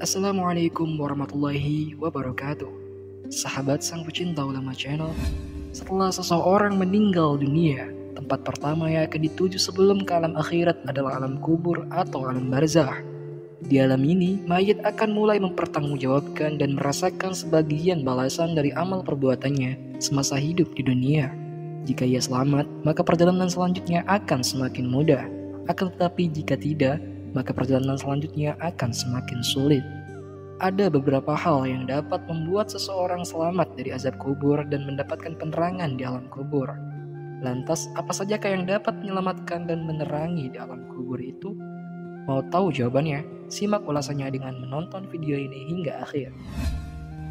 Assalamualaikum warahmatullahi wabarakatuh. Sahabat sang pecinta ulama channel, setelah seseorang meninggal dunia, tempat pertama yang akan dituju sebelum ke alam akhirat adalah alam kubur atau alam barzah. Di alam ini, mayit akan mulai mempertanggungjawabkan dan merasakan sebagian balasan dari amal perbuatannya semasa hidup di dunia. Jika ia selamat, maka perjalanan selanjutnya akan semakin mudah. Akan tetapi jika tidak, maka perjalanan selanjutnya akan semakin sulit. Ada beberapa hal yang dapat membuat seseorang selamat dari azab kubur dan mendapatkan penerangan di alam kubur. Lantas, apa sajakah yang dapat menyelamatkan dan menerangi di alam kubur itu? Mau tahu jawabannya? Simak ulasannya dengan menonton video ini hingga akhir.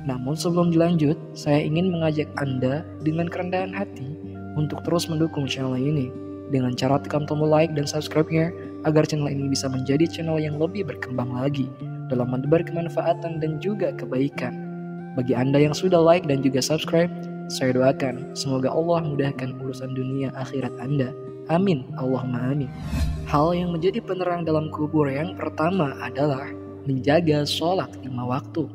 Namun sebelum dilanjut, saya ingin mengajak Anda dengan kerendahan hati untuk terus mendukung channel ini dengan cara tekan tombol like dan subscribe-nya agar channel ini bisa menjadi channel yang lebih berkembang lagi dalam menebar kemanfaatan dan juga kebaikan. Bagi Anda yang sudah like dan juga subscribe, saya doakan semoga Allah mudahkan urusan dunia akhirat Anda. Amin, Allahumma amin. Hal yang menjadi penerang dalam kubur yang pertama adalah menjaga sholat 5 waktu.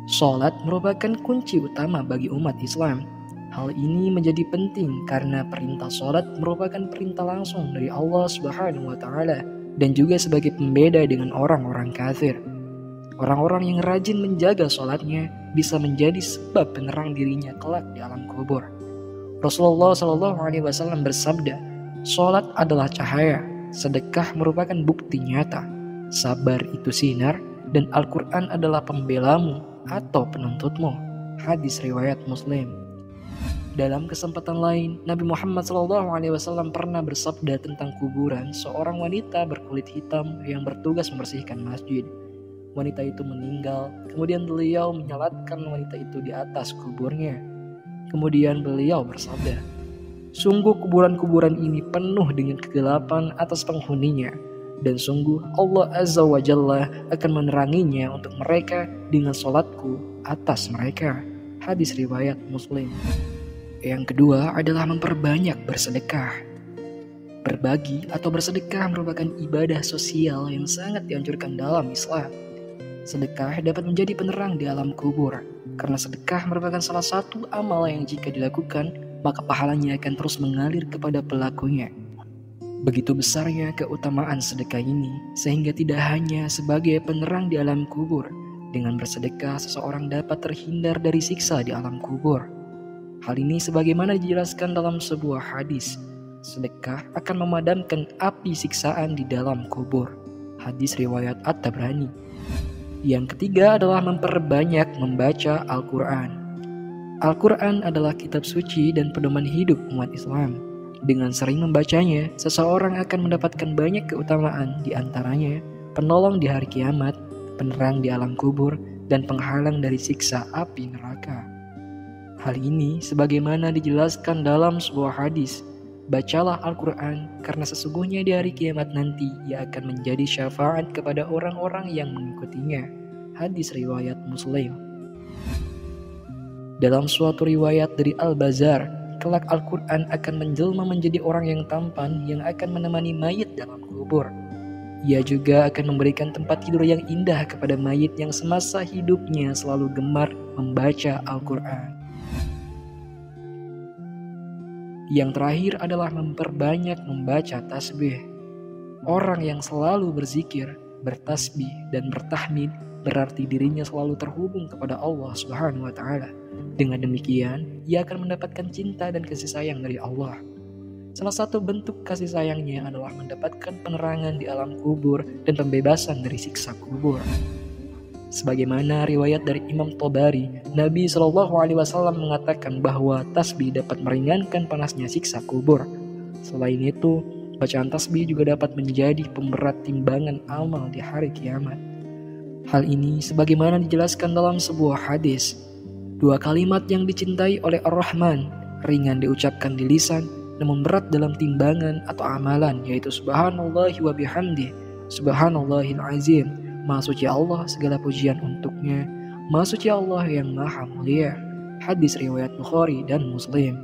Sholat merupakan kunci utama bagi umat Islam. Hal ini menjadi penting karena perintah sholat merupakan perintah langsung dari Allah Subhanahu wa Ta'ala dan juga sebagai pembeda dengan orang-orang kafir. Orang-orang yang rajin menjaga sholatnya bisa menjadi sebab penerang dirinya kelak di alam kubur. Rasulullah SAW bersabda, sholat adalah cahaya, sedekah merupakan bukti nyata, sabar itu sinar, dan Al-Quran adalah pembelamu atau penuntutmu. Hadis riwayat Muslim. Dalam kesempatan lain, Nabi Muhammad SAW pernah bersabda tentang kuburan seorang wanita berkulit hitam yang bertugas membersihkan masjid. Wanita itu meninggal, kemudian beliau menyalatkan wanita itu di atas kuburnya. Kemudian beliau bersabda, sungguh kuburan-kuburan ini penuh dengan kegelapan atas penghuninya, dan sungguh Allah Azza wa Jalla akan meneranginya untuk mereka dengan sholatku atas mereka. Hadis riwayat Muslim. Yang kedua adalah memperbanyak bersedekah. Berbagi atau bersedekah merupakan ibadah sosial yang sangat dianjurkan dalam Islam. Sedekah dapat menjadi penerang di alam kubur, karena sedekah merupakan salah satu amal yang jika dilakukan, maka pahalanya akan terus mengalir kepada pelakunya. Begitu besarnya keutamaan sedekah ini, sehingga tidak hanya sebagai penerang di alam kubur, dengan bersedekah seseorang dapat terhindar dari siksa di alam kubur. Hal ini sebagaimana dijelaskan dalam sebuah hadis, sedekah akan memadamkan api siksaan di dalam kubur. Hadis riwayat At-Tabrani. Yang ketiga adalah memperbanyak membaca Al-Quran. Al-Quran adalah kitab suci dan pedoman hidup umat Islam. Dengan sering membacanya, seseorang akan mendapatkan banyak keutamaan, di antaranya penolong di hari kiamat, penerang di alam kubur, dan penghalang dari siksa api neraka. Hal ini sebagaimana dijelaskan dalam sebuah hadis, bacalah Al-Quran karena sesungguhnya di hari kiamat nanti ia akan menjadi syafaat kepada orang-orang yang mengikutinya. Hadis riwayat Muslim. Dalam suatu riwayat dari Al-Bazar, kelak Al-Quran akan menjelma menjadi orang yang tampan yang akan menemani mayit dalam kubur. Ia juga akan memberikan tempat tidur yang indah kepada mayit yang semasa hidupnya selalu gemar membaca Al-Quran. Yang terakhir adalah memperbanyak membaca tasbih. Orang yang selalu berzikir, bertasbih, dan bertahmid berarti dirinya selalu terhubung kepada Allah Subhanahu wa Ta'ala. Dengan demikian, ia akan mendapatkan cinta dan kasih sayang dari Allah. Salah satu bentuk kasih sayangnya adalah mendapatkan penerangan di alam kubur dan pembebasan dari siksa kubur. Sebagaimana riwayat dari Imam Tobari, Nabi SAW mengatakan bahwa tasbih dapat meringankan panasnya siksa kubur. Selain itu, bacaan tasbih juga dapat menjadi pemberat timbangan amal di hari kiamat. Hal ini sebagaimana dijelaskan dalam sebuah hadis. Dua kalimat yang dicintai oleh Ar-Rahman, ringan diucapkan di lisan, namun berat dalam timbangan atau amalan, yaitu Subhanallahi wa bihamdih, Subhanallahil azim. Maha suci Allah, segala pujian untuknya. Maha suci Allah yang maha mulia. Hadis riwayat Bukhari dan Muslim.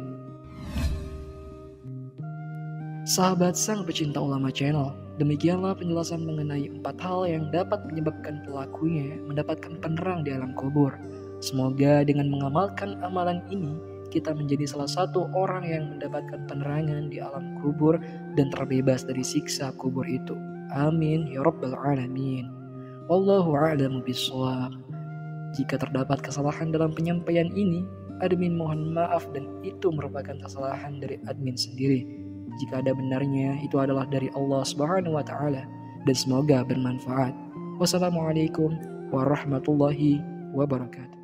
Sahabat sang pecinta ulama channel, demikianlah penjelasan mengenai 4 hal yang dapat menyebabkan pelakunya mendapatkan penerang di alam kubur. Semoga dengan mengamalkan amalan ini, kita menjadi salah satu orang yang mendapatkan penerangan di alam kubur dan terbebas dari siksa kubur itu. Amin ya rabbal alamin. Wallahu a'lamu bishawab. Jika terdapat kesalahan dalam penyampaian ini, admin mohon maaf dan itu merupakan kesalahan dari admin sendiri. Jika ada benarnya, itu adalah dari Allah Subhanahu wa Ta'ala, dan semoga bermanfaat. Wassalamualaikum warahmatullahi wabarakatuh.